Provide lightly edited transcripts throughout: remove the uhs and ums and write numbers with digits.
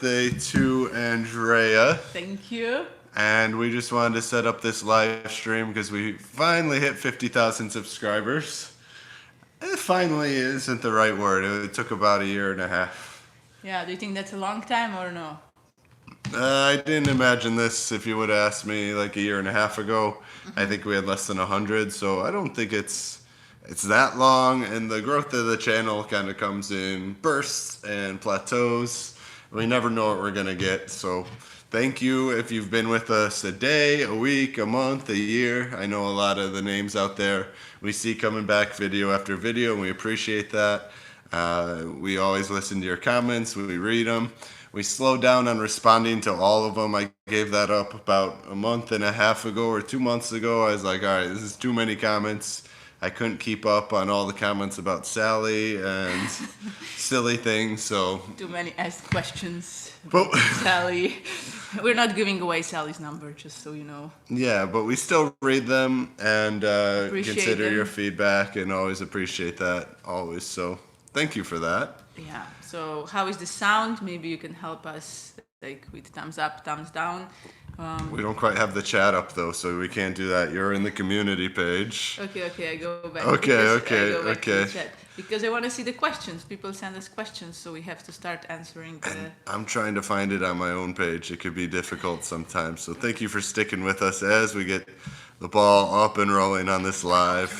birthday to Andrea. Thank you. And we just wanted to set up this live stream because we finally hit 50,000 subscribers. It finally isn't the right word. It took about a year and a half. Yeah, do you think that's a long time or no? I didn't imagine this if you would have asked me like a year and a half ago. I think we had less than 100, so I don't think it's that long. And the growth of the channel kind of comes in bursts and plateaus. We never know what we're going to get, so thank you if you've been with us a day, a week, a month, a year. I know a lot of the names out there we see coming back video after video, and we appreciate that. We always listen to your comments. We read them. We slowed down on responding to all of them. I gave that up about a month and a half ago or 2 months ago. I was like, all right, this is too many comments. I couldn't keep up on all the comments about Sally and silly things, so... Too many asked questions But, about Sally. We're not giving away Sally's number, just so you know. yeah, but we still read them and consider them. your feedback and always appreciate that, always. So thank you for that. Yeah, so how is the sound? Maybe you can help us like with thumbs up, thumbs down. We don't quite have the chat up though, so we can't do that. You're in the community page. Okay, I go back. Okay. To the chat. Because I want to see the questions. People send us questions, so we have to start answering the... I'm trying to find it on my own page. It could be difficult sometimes. So thank you for sticking with us as we get the ball up and rolling on this live.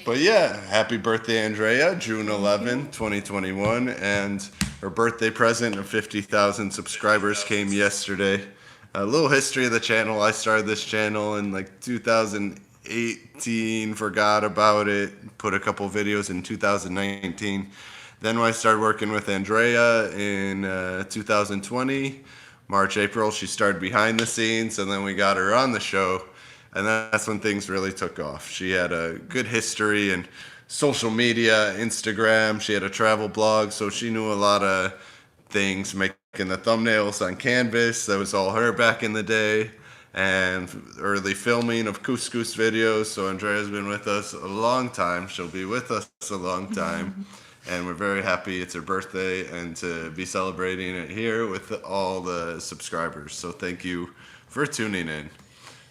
But yeah, happy birthday, Andrea, June 11, 2021. And her birthday present of 50,000 subscribers came yesterday. A little history of the channel. I started this channel in like 2018, forgot about it, put a couple videos in 2019. Then when I started working with Andrea in 2020, March, April, she started behind the scenes, and then we got her on the show. And that's when things really took off. She had a good history in social media, Instagram. She had a travel blog, so she knew a lot of things, making the thumbnails on canvas. That was all her back in the day. And early filming of couscous videos. So Andrea's been with us a long time. She'll be with us a long time. And we're very happy it's her birthday and to be celebrating it here with all the subscribers. So thank you for tuning in.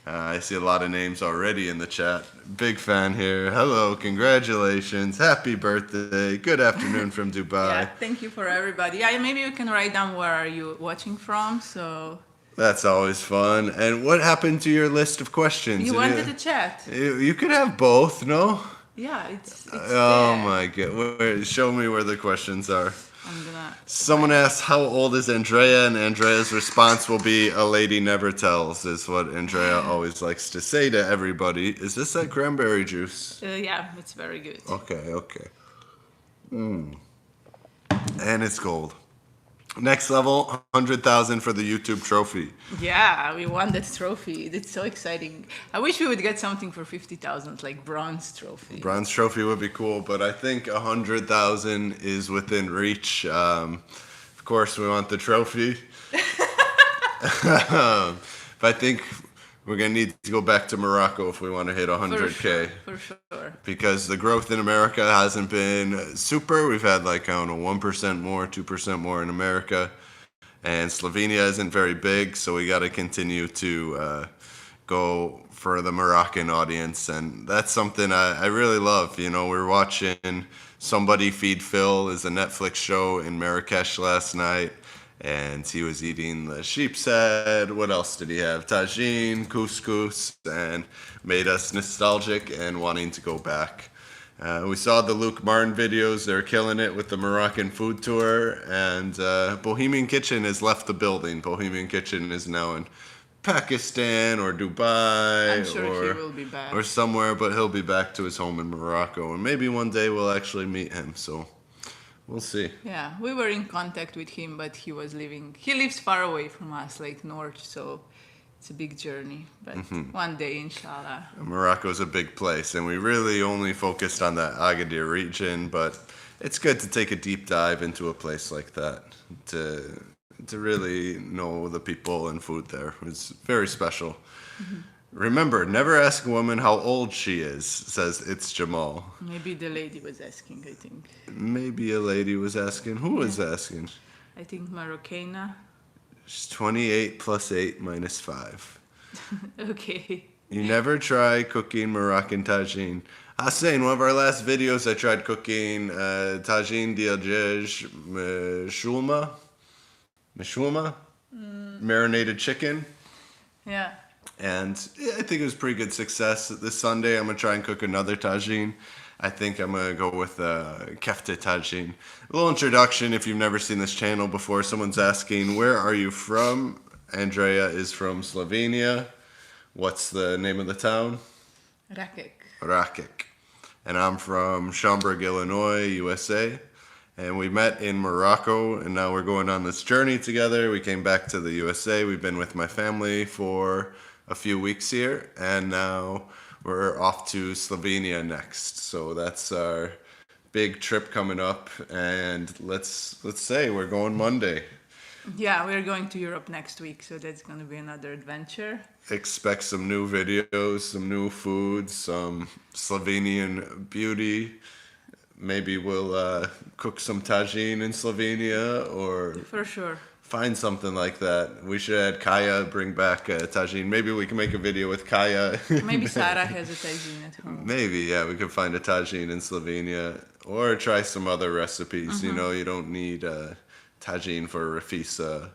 I see a lot of names already in the chat. Big fan here. Hello, congratulations. Happy birthday. Good afternoon from Dubai. Yeah, thank you for everybody. Yeah, maybe you can write down where are you watching from, so... That's always fun. And what happened to your list of questions? You wanted to chat. You could have both, no? Yeah, it's Oh there. my God. Show me where the questions are. I'm gonna... Someone asked, how old is Andrea? And Andrea's response will be, a lady never tells, is what Andrea always likes to say to everybody. Is this that cranberry juice? Yeah, it's very good. Okay. And it's gold. Next level, 100,000 for the YouTube trophy. Yeah, we won that trophy. It's so exciting. I wish we would get something for 50,000, like bronze trophy. Bronze trophy would be cool, but I think 100,000 is within reach. Of course, we want the trophy. But I think we're going to need to go back to Morocco if we want to hit 100K. For sure. Because the growth in America hasn't been super. We've had like, I don't know, 1% more, 2% more in America. And Slovenia isn't very big, so we got to continue to go for the Moroccan audience. And that's something I really love. You know, we're watching Somebody Feed Phil is a Netflix show in Marrakesh last night. And he was eating the sheep's head. What else did he have? Tagine, couscous, and made us nostalgic and wanting to go back. We saw the Luke Martin videos. They're killing it with the Moroccan food tour. And Bohemian Kitchen has left the building. Bohemian Kitchen is now in Pakistan or Dubai. I'm sure he will be back. Or somewhere, but he'll be back to his home in Morocco. And maybe one day we'll actually meet him. So we'll see. Yeah, we were in contact with him, but he was living... He lives far away from us, like north, so it's a big journey. But one day, inshallah. Morocco's a big place, and we really only focused on that Agadir region, but it's good to take a deep dive into a place like that to really know the people and food there. It's very special. Remember, never ask a woman how old she is, says It's Jamal. Maybe the lady was asking, I think. Maybe a lady was asking. Who was asking? I think Moroccana. It's 28 plus 8 minus 5. Okay. You never try cooking Moroccan tagine. I was saying, one of our last videos, I tried cooking tagine d'Andreja meshulma, marinated chicken. Yeah. And yeah, I think it was pretty good success. This Sunday, I'm going to try and cook another tagine. I think I'm going to go with kefta tagine. A little introduction, if you've never seen this channel before. Someone's asking, where are you from? Andreja is from Slovenia. What's the name of the town? Rakek. And I'm from Schaumburg, Illinois, USA. And we met in Morocco, and now we're going on this journey together. We came back to the USA. We've been with my family for a few weeks here, and now we're off to Slovenia next. So that's our big trip coming up, and let's say we're going Monday. Yeah, we're going to Europe next week, so that's going to be another adventure. Expect some new videos, some new foods, some Slovenian beauty. Maybe we'll cook some tagine in Slovenia, or For sure. find something like that. We should add Kaya, bring back tagine. Maybe we can make a video with Kaya. Maybe Sarah has a tagine at home. Maybe, yeah, we could find a tagine in Slovenia, or try some other recipes. You know, you don't need tagine for rafisa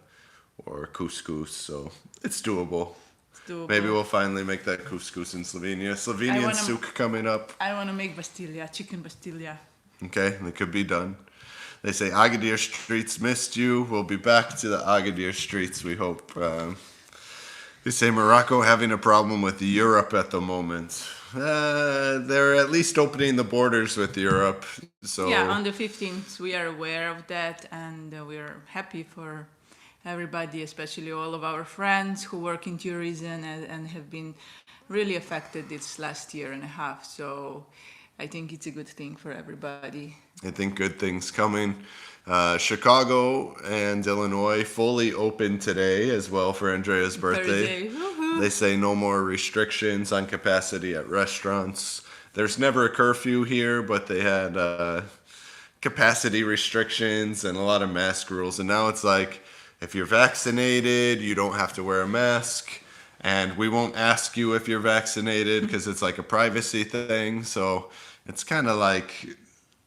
or couscous, so it's doable. Doable. Maybe we'll finally make that couscous in Slovenia. Slovenian souk coming up. I want to make Bastilla, chicken Bastilla. Okay, it could be done. They say Agadir streets missed you. We'll be back to the Agadir streets, we hope. They say Morocco having a problem with Europe at the moment. They're at least opening the borders with Europe. So Yeah, on the 15th, we are aware of that, and we're happy for everybody, especially all of our friends who work in tourism and have been really affected this last year and a half. So I think it's a good thing for everybody. I think good things coming. Chicago and Illinois fully open today as well for Andrea's birthday. Woohoo. They say no more restrictions on capacity at restaurants. There's never a curfew here, but they had capacity restrictions and a lot of mask rules. And now it's like, if you're vaccinated, you don't have to wear a mask. And we won't ask you if you're vaccinated because it's like a privacy thing. So it's kind of like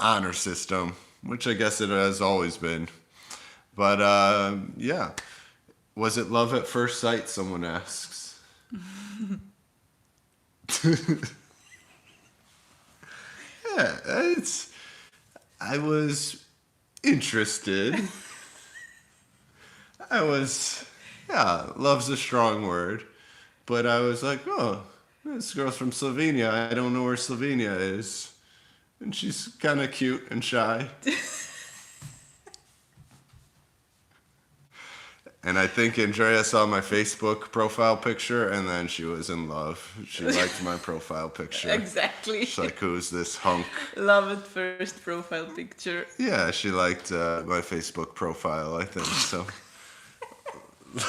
honor system, which I guess it has always been. But yeah. Was it love at first sight, someone asks. Yeah, I was interested. Love's a strong word. But I was like, oh, this girl's from Slovenia. I don't know where Slovenia is. And she's kind of cute and shy. And I think Andrea saw my Facebook profile picture, and then she was in love. She liked my profile picture. Exactly. She's like, who's this hunk? Love at first profile picture. Yeah, she liked my Facebook profile, I think, so.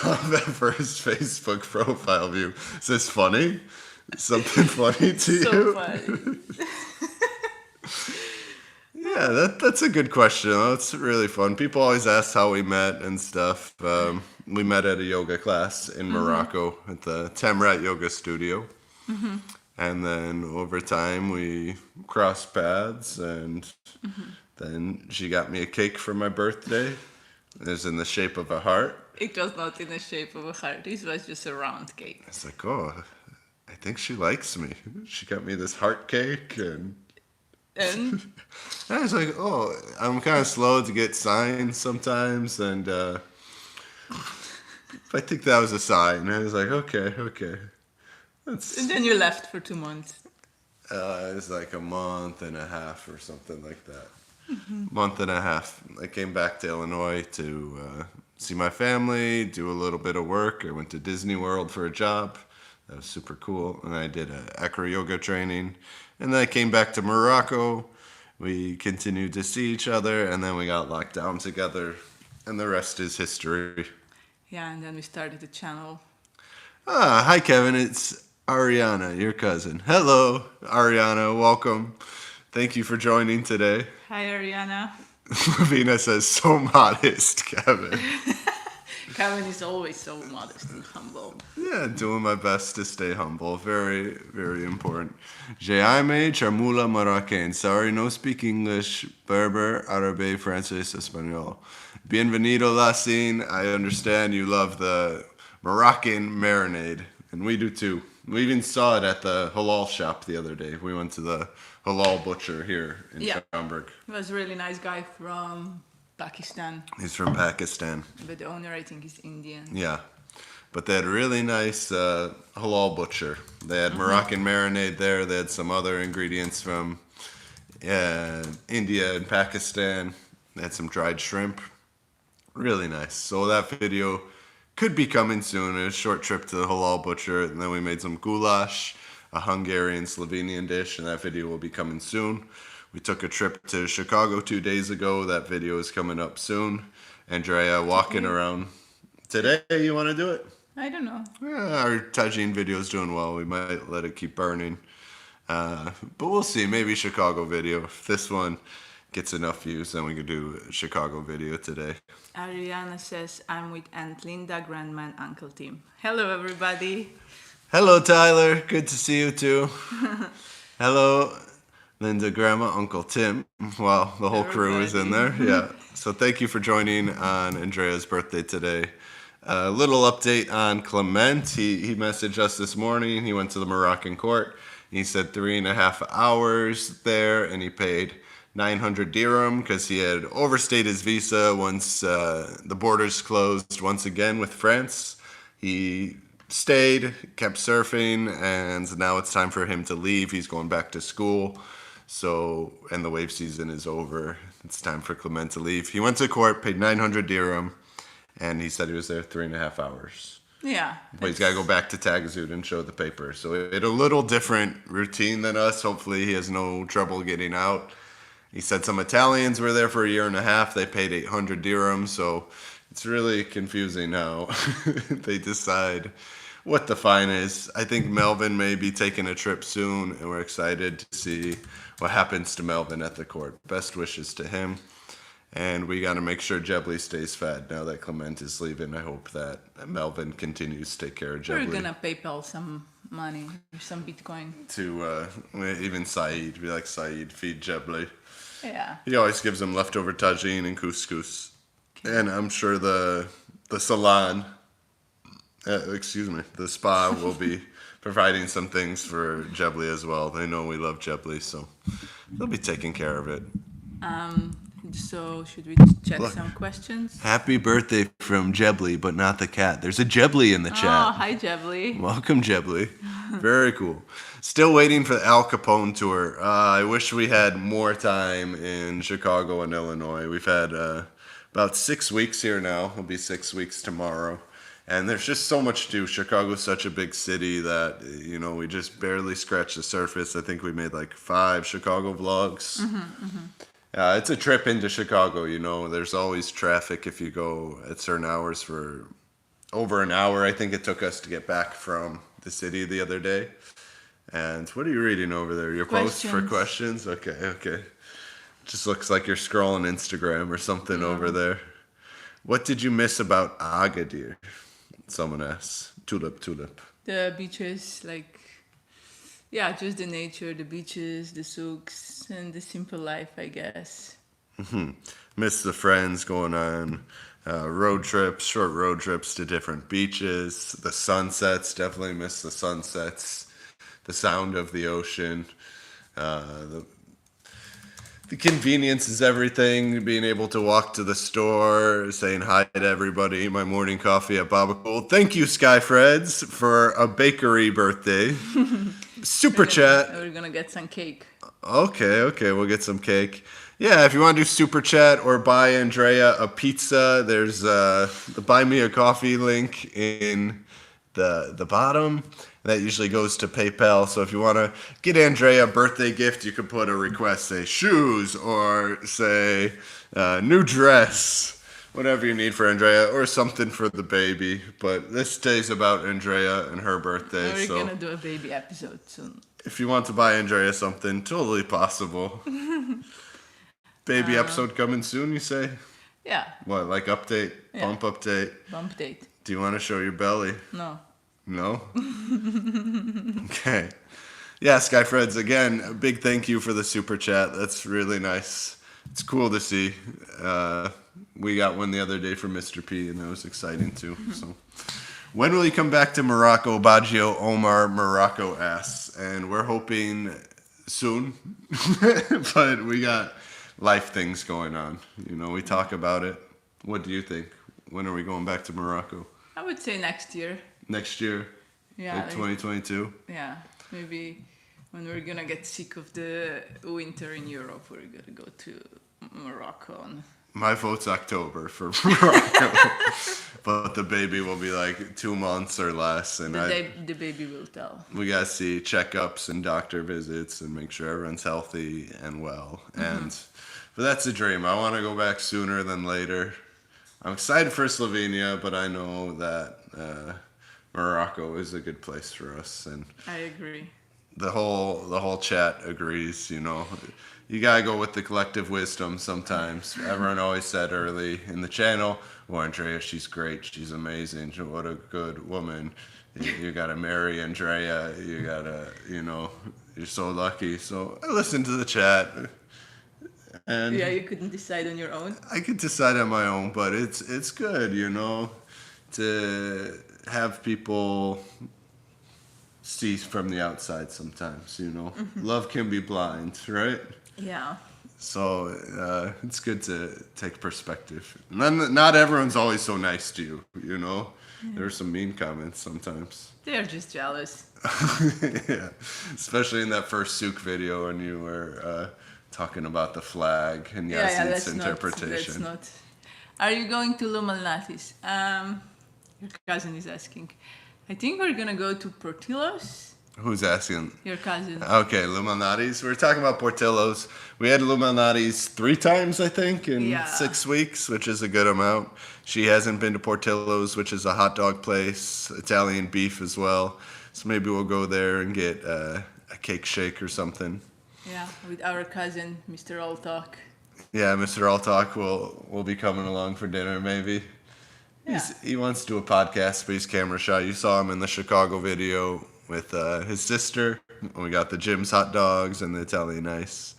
Love at first Facebook profile view. Is this funny? Something funny to you? So funny. Yeah, that's a good question. It's really fun. People always ask how we met and stuff. We met at a yoga class in Morocco at the Tamrat Yoga Studio. And then over time we crossed paths, and then she got me a cake for my birthday. It was in the shape of a heart. It was not in the shape of a heart. This was just a round cake. It's like, oh, I think she likes me. She got me this heart cake, and I was like, oh, I'm kind of slow to get signs sometimes, and I think that was a sign. I was like, okay. And then you left for 2 months. It was like a month and a half or something like that. Month and a half. I came back to Illinois to see my family, do a little bit of work. I went to Disney World for a job. That was super cool. And I did an acro yoga training. And then I came back to Morocco. We continued to see each other, and then we got locked down together. And the rest is history. Yeah, and then we started the channel. Hi, Kevin. It's Ariana, your cousin. Hello, Ariana. Welcome. Thank you for joining today. Hi, Ariana. Lavina says, so modest, Kevin. Kevin is always so modest and humble. Yeah, doing my best to stay humble. Very, very important. Jaime Charmula Moroccan. Sorry, no speak English. Berber, Árabe, Francés, Español. Bienvenido, Lacine. I understand you love the Moroccan marinade, and we do too. We even saw it at the halal shop the other day. We went to the halal butcher here in Schaumburg. He was a really nice guy from Pakistan, He's from Pakistan. but the owner I think is Indian. Yeah. But they had a really nice halal butcher. They had Moroccan marinade there. They had some other ingredients from India and Pakistan. They had some dried shrimp. Really nice. So that video could be coming soon. A short trip to the halal butcher. And then we made some goulash, a Hungarian Slovenian dish. And that video will be coming soon. We took a trip to Chicago 2 days ago. That video is coming up soon. Andrea walking around. Today, you want to do it? I don't know. Yeah, our tagine video is doing well. We might let it keep burning. But we'll see. Maybe Chicago video. If this one gets enough views, then we could do a Chicago video today. Ariana says, I'm with Aunt Linda, Grandma, and Uncle Tim. Hello, everybody. Hello, Tyler. Good to see you, too. Hello, Linda, Grandma, Uncle Tim. Wow, the whole crew is in there. Yeah. So thank you for joining on Andrea's birthday today. A little update on Clement. He messaged us this morning. He went to the Moroccan court. He said 3.5 hours there, and he paid 900 dirham because he had overstayed his visa once the borders closed once again with France. He stayed, kept surfing, and now it's time for him to leave. He's going back to school. So, and the wave season is over. It's time for Clement to leave. He went to court, paid 900 dirham, and he said he was there 3.5 hours. Yeah. But he's got to go back to Tagazout and show the paper. So it's a little different routine than us. Hopefully he has no trouble getting out. He said some Italians were there for 1.5 years. They paid 800 dirham. So it's really confusing how they decide what the fine is. I think Melvin may be taking a trip soon, and we're excited to see what happens to Melvin at the court. Best wishes to him. And we got to make sure Jebly stays fed now that Clement is leaving. I hope that Melvin continues to take care of Jebly. We're going to PayPal some money or some Bitcoin. To even Saeed. Be like, Saeed, feed Jebly. Yeah. He always gives him leftover tagine and couscous. And I'm sure the salon, the spa will be providing some things for Jebly as well. They know we love Jebly, so they'll be taking care of it. So should we check some questions? Happy birthday from Jebly, but not the cat. There's a Jebly in the chat. Oh, hi, Jebly. Welcome, Jebly. Very cool. Still waiting for the Al Capone tour. I wish we had more time in Chicago and Illinois. We've had about 6 weeks here now. It'll be 6 weeks tomorrow. And there's just so much to do. Chicago's such a big city that, we just barely scratched the surface. I think we made like 5 Chicago vlogs. It's a trip into Chicago, There's always traffic if you go at certain hours for over an hour. I think it took us to get back from the city the other day. And what are you reading over there? Your post for questions? Okay. Just looks like you're scrolling Instagram or something over there. What did you miss about Agadir? Someone asks. Tulip. The beaches, just the nature, the beaches, the souks, and the simple life, I guess. Miss the friends going on short road trips to different beaches. The sunsets, definitely miss the sunsets. The sound of the ocean. The convenience is everything. Being able to walk to the store, saying hi to everybody. My morning coffee at Baba Cool. Thank you, Skyfreds, for a bakery birthday. Super chat. We're gonna get some cake. Okay, we'll get some cake. Yeah, if you want to do super chat or buy Andrea a pizza, there's the buy me a coffee link in the bottom. That usually goes to PayPal. So if you want to get Andrea a birthday gift, you could put a request, say shoes or say new dress, whatever you need for Andrea, or something for the baby. But this day's about Andrea and her birthday. We're going to do a baby episode soon. If you want to buy Andrea something, totally possible. Baby episode coming soon, you say? Yeah, What, like update? Yeah. Bump update? bump date. Do you want to show your belly? No. No? Okay. Yeah, Sky Freds, again, a big thank you for the super chat. That's really nice. It's cool to see. We got one the other day from Mr. P, and that was exciting too. So, when will you come back to Morocco? Baggio Omar Morocco asks, and we're hoping soon, but we got life things going on. You know, we talk about it. What do you think? When are we going back to Morocco? I would say next year. Next year? Yeah. Like 2022? Yeah, maybe when we're gonna get sick of the winter in Europe, we're gonna go to Morocco. My vote's October for Morocco, but the baby will be like 2 months or less, and The baby will tell. we gotta see checkups and doctor visits and make sure everyone's healthy and well. But that's a dream. I want to go back sooner than later. I'm excited for Slovenia, but I know that Morocco is a good place for us, and I agree. the whole chat agrees. You know, you gotta go with the collective wisdom sometimes. Everyone always said early in the channel, "Well, Andrea, she's great. She's amazing. What a good woman. You gotta marry Andrea. You gotta, you know, you're so lucky." So I listened to the chat, and Yeah, you couldn't decide on your own. I could decide on my own, but it's good, you know, to have people see from the outside sometimes, you know. Love can be blind, right? Yeah. So it's good to take perspective. Not everyone's always so nice to you, you know. There are some mean comments sometimes. They're just jealous. Yeah, especially in that first souk video when you were talking about the flag and Yasin's interpretation. That's not. Are you going to Lumalnatis? Your cousin is asking. I think we're gonna go to Portillo's. Who's asking? Your cousin. Okay, Lumalnatis. We're talking about Portillo's. We had Lumalnatis 3 times, I think, in 6 weeks, which is a good amount. She hasn't been to Portillo's, which is a hot dog place, Italian beef as well. So maybe we'll go there and get a cake shake or something. Yeah, with our cousin, Mr. All Talk. Yeah, Mr. Alltalk will be coming along for dinner, maybe. Yeah. He wants to do a podcast, but he's camera shy. You saw him in the Chicago video with his sister. We got the Jim's hot dogs and the Italian ice.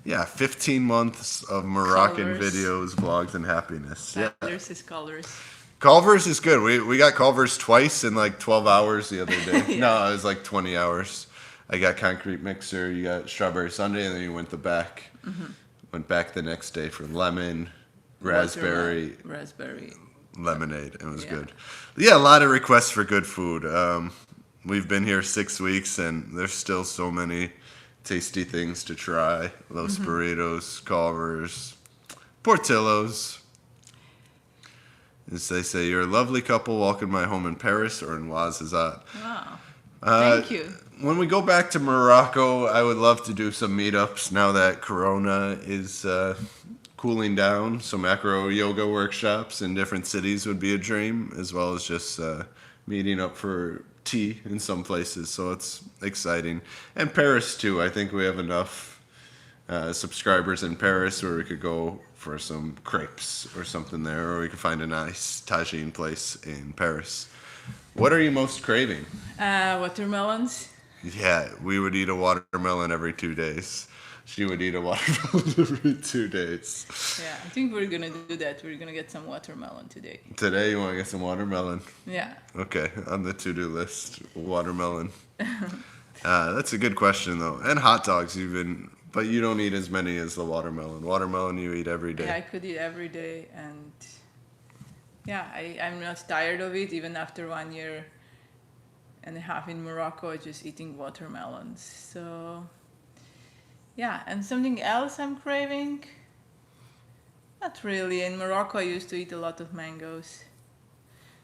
15 months of Moroccan Culver's. videos, vlogs, and happiness. Yeah. There's his colors. Culver's is good. We got Culver's twice in like 12 hours the other day. No, it was like 20 hours. I got concrete mixer, you got strawberry sundae, and then you went back. Went back the next day for lemon, raspberry, lemonade. It was good. Yeah, a lot of requests for good food. We've been here 6 weeks, and there's still so many tasty things to try. Los Burritos, Culver's, Portillo's. As they say, you're a lovely couple. Welcome my home in Paris or in Ouazzazate. Wow. Thank you. When we go back to Morocco, I would love to do some meetups now that Corona is cooling down. Some acro yoga workshops in different cities would be a dream, as well as just meeting up for tea in some places. So it's exciting. And Paris, too. I think we have enough subscribers in Paris where we could go for some crepes or something there, or we could find a nice tagine place in Paris. What are you most craving? Watermelons. Yeah, we would eat a watermelon every 2 days. She would eat a watermelon every 2 days. Yeah, I think we're gonna do that. We're gonna get some watermelon today. Today, you want to get some watermelon? Yeah. Okay, on the to-do list, watermelon. That's a good question, though. And hot dogs, even. But you don't eat as many as the watermelon. Watermelon you eat every day. Yeah, I could eat every day, and yeah, I'm not tired of it, even after 1 year and a half in Morocco, just eating watermelons. So, yeah, and something else I'm craving? Not really. In Morocco, I used to eat a lot of mangoes.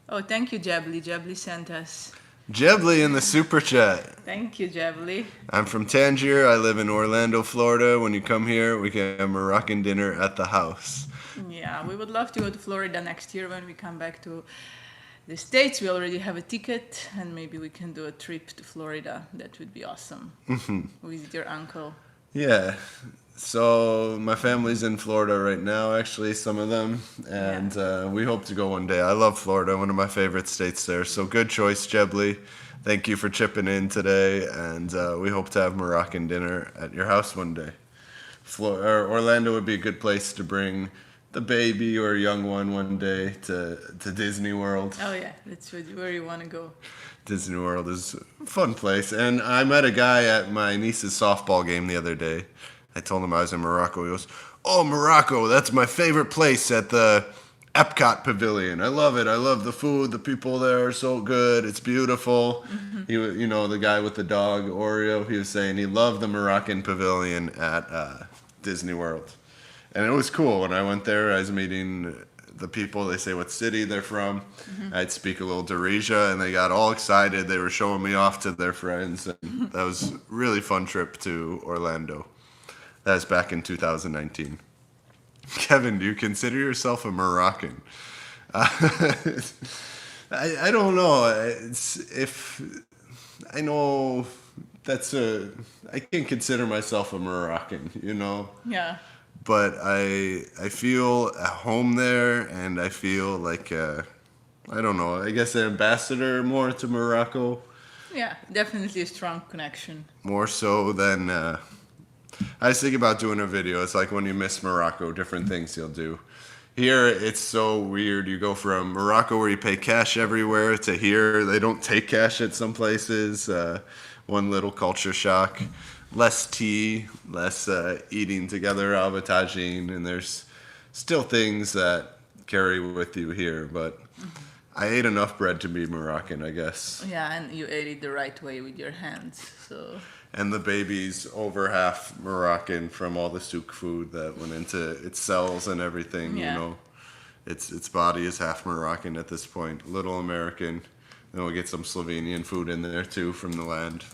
Oh, thank you, Jabli. Jabli sent us. Jebly in the super chat. Thank you, Jabli. I'm from Tangier. I live in Orlando, Florida. When you come here, we can have Moroccan dinner at the house. Yeah, we would love to go to Florida next year when we come back to the States. We already have a ticket, and maybe we can do a trip to Florida. That would be awesome. Visit your uncle. Yeah, So my family's in Florida right now, actually, some of them, and we hope to go one day. I love Florida, one of my favorite states there. So good choice, Jebly. Thank you for chipping in today, and we hope to have Moroccan dinner at your house one day. Orlando would be a good place to bring the baby or young one day to Disney World. Oh yeah, that's where you want to go. Disney World is a fun place. And I met a guy at my niece's softball game the other day. I told him I was in Morocco. He goes, "Oh, Morocco, that's my favorite place at the Epcot Pavilion. I love it. I love the food. The people there are so good. It's beautiful." The guy with the dog, Oreo, he was saying he loved the Moroccan Pavilion at Disney World. And it was cool. When I went there, I was meeting the people. They say what city they're from. I'd speak a little Andreja, and they got all excited. They were showing me off to their friends. And that was a really fun trip to Orlando. That was back in 2019. Kevin, do you consider yourself a Moroccan? I don't know. I know I can consider myself a Moroccan, Yeah. but I feel at home there, and I feel like I don't know. I guess an ambassador more to Morocco, Yeah, definitely a strong connection. more so than. I was thinking about doing a video. It's like when you miss Morocco, different things you'll do. Here, it's so weird. You go from Morocco, where you pay cash everywhere, to here, they don't take cash at some places. One little culture shock. Less tea, less eating together, tagine, and there's still things that carry with you here. But I ate enough bread to be Moroccan, I guess. Yeah, and you ate it the right way with your hands, so. And the baby's over half Moroccan from all the souk food that went into its cells and everything. Yeah. Its body is half Moroccan at this point. Little American. Then we'll get some Slovenian food in there too from the land.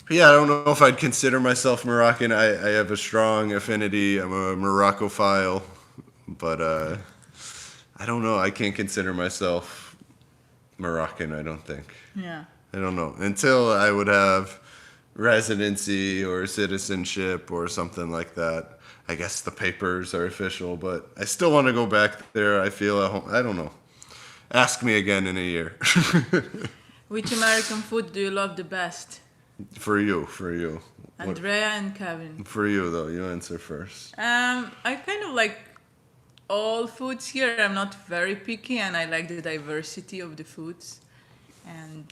But yeah, I don't know if I'd consider myself Moroccan. I have a strong affinity. I'm a Moroccophile, but I don't know. I can't consider myself Moroccan. I don't think. Yeah. I don't know. Until I would have residency or citizenship or something like that. I guess the papers are official, but I still want to go back there. I feel at home. I don't know. Ask me again in a year. Which American food do you love the best? For you. What- Andrea and Kevin. For you, though. You answer first. I kind of like all foods here. I'm not very picky, and I like the diversity of the foods. And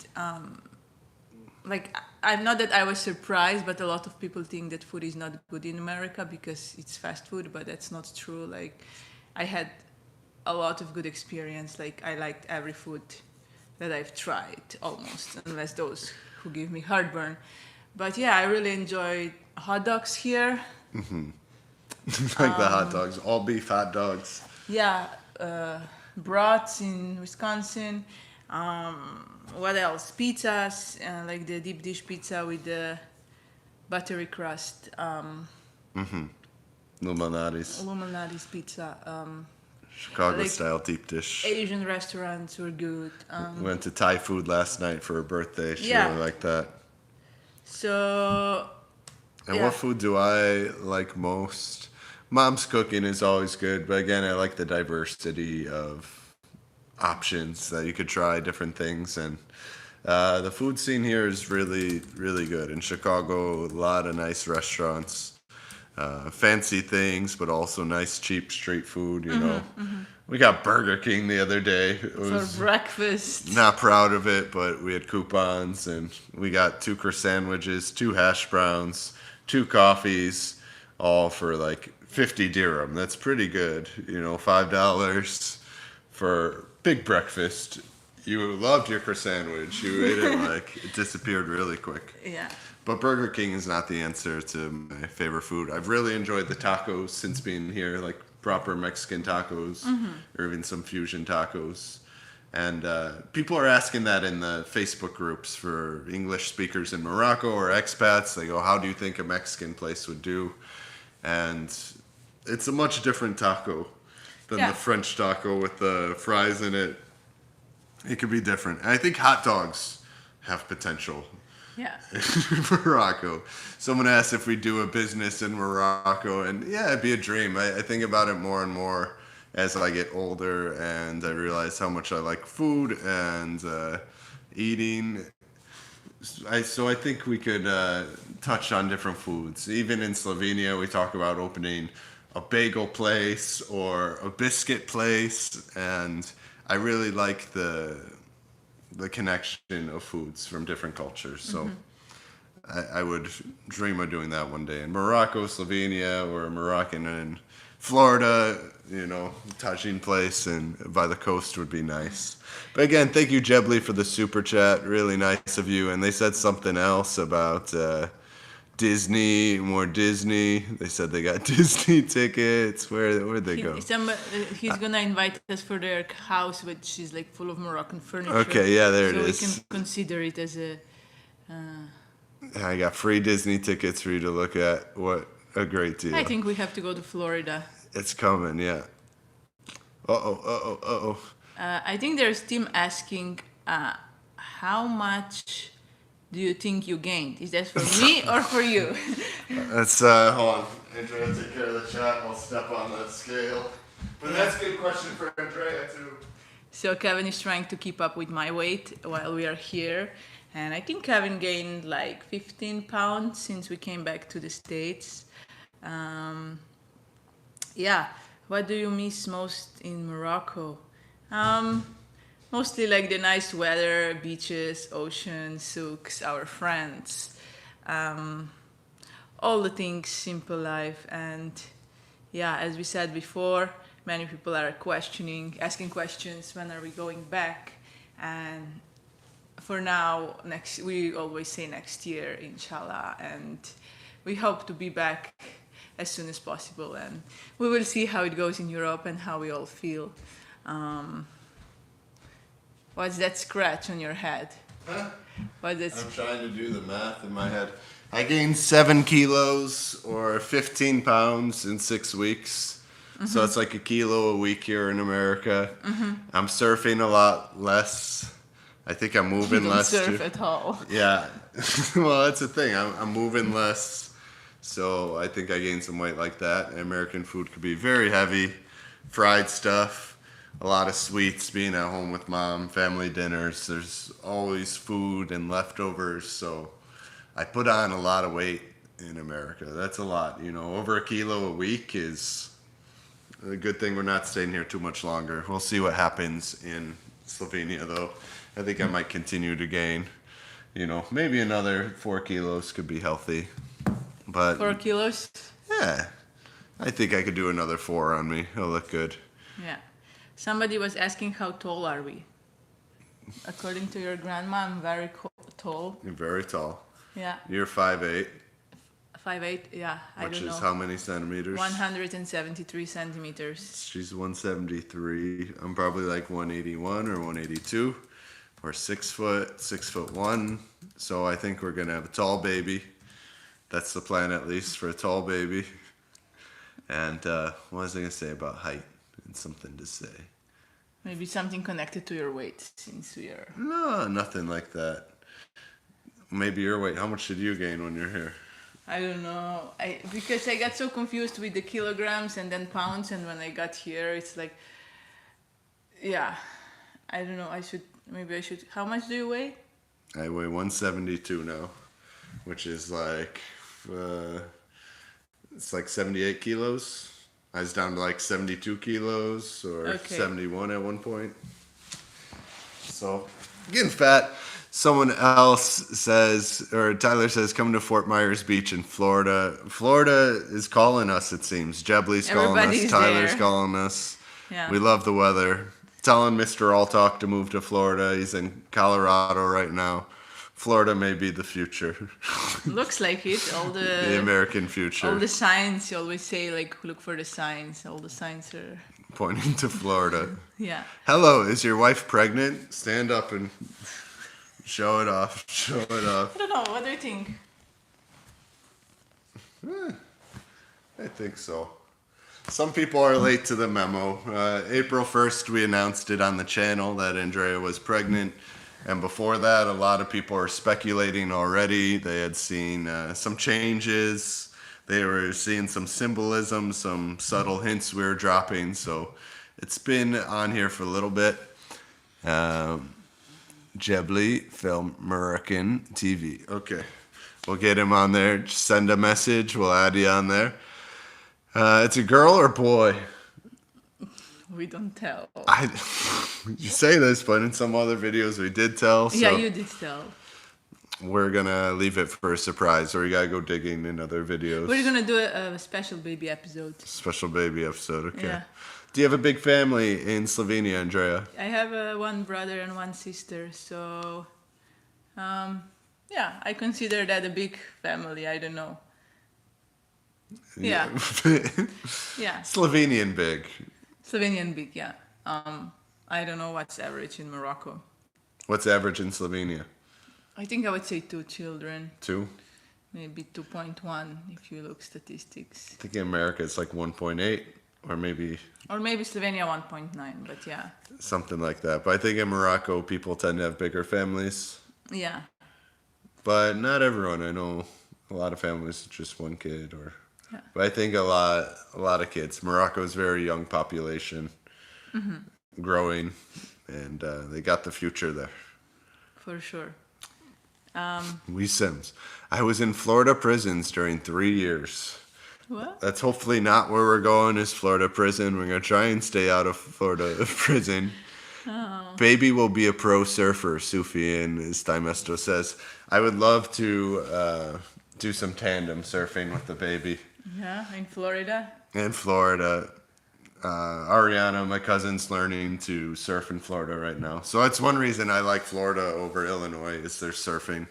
I'm not that I was surprised, but a lot of people think that food is not good in America because it's fast food, but that's not true. Like, I had a lot of good experience. Like, I liked every food that I've tried, almost, unless those who give me heartburn. But yeah, I really enjoyed hot dogs here. Like the hot dogs. All beef hot dogs. Yeah, brats in Wisconsin. What else? Pizzas, like the deep dish pizza with the buttery crust. Luminati's. Pizza. Chicago like style deep dish. Asian restaurants were good. Went to Thai food last night for her birthday. She Yeah. really liked that. So, And yeah. what food do I like most? Mom's cooking is always good, but again, I like the diversity of options that you could try different things. And the food scene here is really, really good. In Chicago, a lot of nice restaurants. Fancy things, but also nice, cheap street food, you know. We got Burger King the other day. It For was breakfast. not proud of it, but we had coupons, and we got 2 croissant sandwiches, 2 hash browns, 2 coffees, all for like 50 dirham. That's pretty good, you know, $5 for big breakfast. You loved your croissant sandwich. You ate it like it disappeared really quick. Yeah. But Burger King is not the answer to my favorite food. I've really enjoyed the tacos since being here, like proper Mexican tacos or even some fusion tacos. And people are asking that in the Facebook groups for English speakers in Morocco or expats. They go, how do you think a Mexican place would do? And it's a much different taco than Yeah. the French taco with the fries in it. It could be different. And I think hot dogs have potential. Yeah. Morocco. Someone asked if we do a business in Morocco, and yeah, it'd be a dream. I think about it more and more as I get older, and I realize how much I like food and eating. So I think we could touch on different foods. Even in Slovenia, we talk about opening a bagel place or a biscuit place, and I really like the connection of foods from different cultures. So I would dream of doing that one day. In Morocco, Slovenia, or Moroccan in Florida, Tajin place and by the coast would be nice. But again, thank you, Jebly, for the super chat. Really nice of you. And they said something else about Disney, more Disney. They said they got Disney tickets. Where'd they go? He's gonna invite us for their house, which is like full of Moroccan furniture. Okay, yeah, there it is. So we can consider it as a. I got free Disney tickets for you to look at. What a great deal. I think we have to go to Florida. It's coming, yeah. Uh-oh. I think there's Tim asking, how much do you think you gained? Is that for me or for you? That's, hold on. Andrea, take care of the chat. I'll step on the scale. But that's a good question for Andrea, too. So Kevin is trying to keep up with my weight while we are here. And I think Kevin gained like 15 pounds since we came back to the States. Yeah, what do you miss most in Morocco? Mostly like the nice weather, beaches, ocean, souks, our friends. All the things, simple life. And yeah, as we said before, many people are asking questions, when are we going back? And for now, we always say next year, inshallah, and we hope to be back as soon as possible, and we will see how it goes in Europe and how we all feel. What's that scratch on your head? Huh? What's that? I'm trying to do the math in my head. I gained 7 kilos or 15 pounds in 6 weeks. Mm-hmm. So it's like a kilo a week here in America. Mm-hmm. I'm surfing a lot less. I think I'm moving less. You don't surf at all. Yeah. Well, that's the thing. I'm moving less. So I think I gained some weight like that. American food could be very heavy. Fried stuff. A lot of sweets, being at home with mom, family dinners. There's always food and leftovers. So I put on a lot of weight in America. That's a lot. Over a kilo a week is a good thing we're not staying here too much longer. We'll see what happens in Slovenia, though. I think I might continue to gain. Maybe another 4 kilos could be healthy. But 4 kilos? Yeah. I think I could do another 4 on me. It'll look good. Yeah. Somebody was asking how tall are we? According to your grandma, I'm very tall. You're very tall. Yeah. You're 5'8". 5'8", yeah. I don't know. Which is how many centimeters? 173 centimeters. She's 173. I'm probably like 181 or 182. We're 6 foot, 6'1". So I think we're going to have a tall baby. That's the plan, at least, for a tall baby. And what was I going to say about height? And something to say. Maybe something connected to your weight, since we are... No, nothing like that. Maybe your weight. How much did you gain when you're here? I don't know. Because I got so confused with the kilograms and then pounds, and when I got here, it's like... Yeah. I don't know. Maybe I should... How much do you weigh? I weigh 172 now, which is like... it's like 78 kilos. I was down to like 72 kilos or 71 at one point. So, getting fat. Someone else says, or Tyler says, come to Fort Myers Beach in Florida. Florida is calling us, it seems. Jebly's calling us. Tyler's calling us. Yeah. We love the weather. Telling Mr. Alltalk to move to Florida. He's in Colorado right now. Florida may be the future. Looks like it. All the American future. All the signs, you always say, like, look for the signs. All the signs are... pointing to Florida. Yeah. Hello, is your wife pregnant? Stand up and show it off. Show it off. I don't know. What do you think? I think so. Some people are late to the memo. April 1st, we announced it on the channel that Andreja was pregnant. And before that, a lot of people are speculating already. They had seen some changes. They were seeing some symbolism, some subtle hints we were dropping. So it's been on here for a little bit. Jebli Film Moroccan TV. Okay. We'll get him on there. Just send a message. We'll add you on there. It's a girl or boy? We don't tell. You say this, but in some other videos we did tell. So Yeah, you did tell. we're going to leave it for a surprise, or you got to go digging in other videos. We're gonna do a special baby episode. Special baby episode, okay. Yeah. Do you have a big family in Slovenia, Andreja? I have one brother and one sister, so yeah, I consider that a big family. I don't know. Yeah. Yeah. Slovenian big. Slovenian big, yeah. I don't know what's average in Morocco. What's average in Slovenia? I think I would say 2 children, 2? maybe 2.1 if you look statistics. I think in America it's like 1.8 or maybe Slovenia 1.9, but yeah. something like that. But I think in Morocco people tend to have bigger families. Yeah. But not everyone. I know a lot of families just one kid or Yeah. but I think a lot of kids. Morocco's very young population, growing, and they got the future there. For sure. We Sims. I was in Florida prisons during 3 years. What? That's hopefully not where we're going is Florida prison. We're going to try and stay out of Florida prison. Oh. Baby will be a pro surfer, Sufian, as Timesto says. I would love to do some tandem surfing with the baby. Yeah, in Florida. In Florida. Ariana, my cousin's learning to surf in Florida right now. So that's one reason I like Florida over Illinois is their surfing.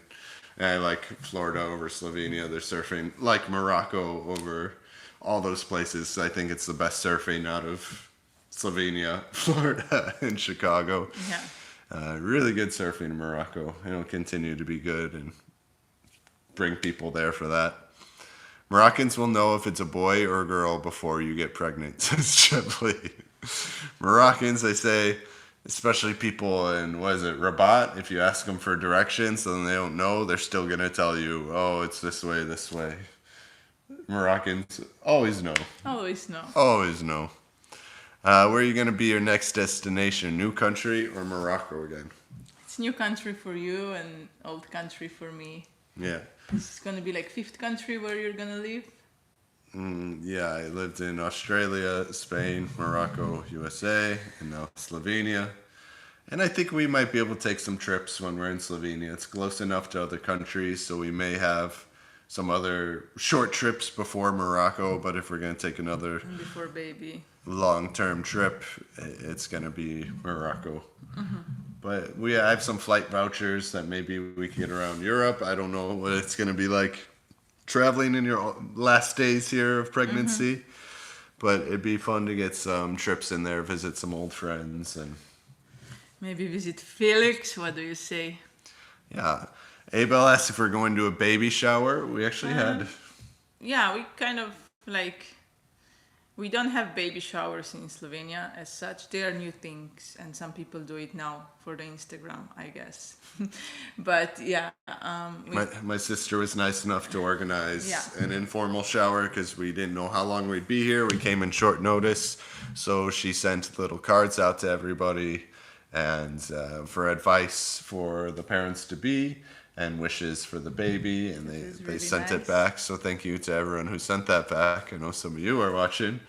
And I like Florida over Slovenia. They're surfing. Like Morocco over all those places. I think it's the best surfing out of Slovenia, Florida, and Chicago. Yeah. Really good surfing in Morocco. It'll continue to be good and bring people there for that. Moroccans will know if it's a boy or a girl before you get pregnant, says Chebli. Moroccans, they say, especially people in, Rabat, if you ask them for directions, then they don't know, they're still going to tell you, oh, it's this way, this way. Moroccans always know. Always know. Always know. Where are you going to be your next destination? New country or Morocco again? It's new country for you and old country for me. Yeah. This is going to be like 5th country where you're going to live. Yeah, I lived in Australia, Spain, Morocco, USA, and now Slovenia. And I think we might be able to take some trips when we're in Slovenia. It's close enough to other countries, so we may have some other short trips before Morocco. But if we're going to take another And before baby. long-term trip, it's going to be Morocco. But I have some flight vouchers that maybe we can get around Europe. I don't know what it's going to be like traveling in your last days here of pregnancy. But it'd be fun to get some trips in there, visit some old friends. And Maybe visit Felix. What do you say? yeah. Abel asked if we're going to a baby shower. We actually had... Yeah, we kind of like... We don't have baby showers in Slovenia as such. They are new things, and some people do it now for the Instagram, I guess. But yeah, My sister was nice enough to organize Yeah. an informal shower because we didn't know how long we'd be here. We came in short notice, so she sent little cards out to everybody and for advice for the parents to be and wishes for the baby, and is they really sent it nice. back. So thank you to everyone who sent that back. I know some of you are watching.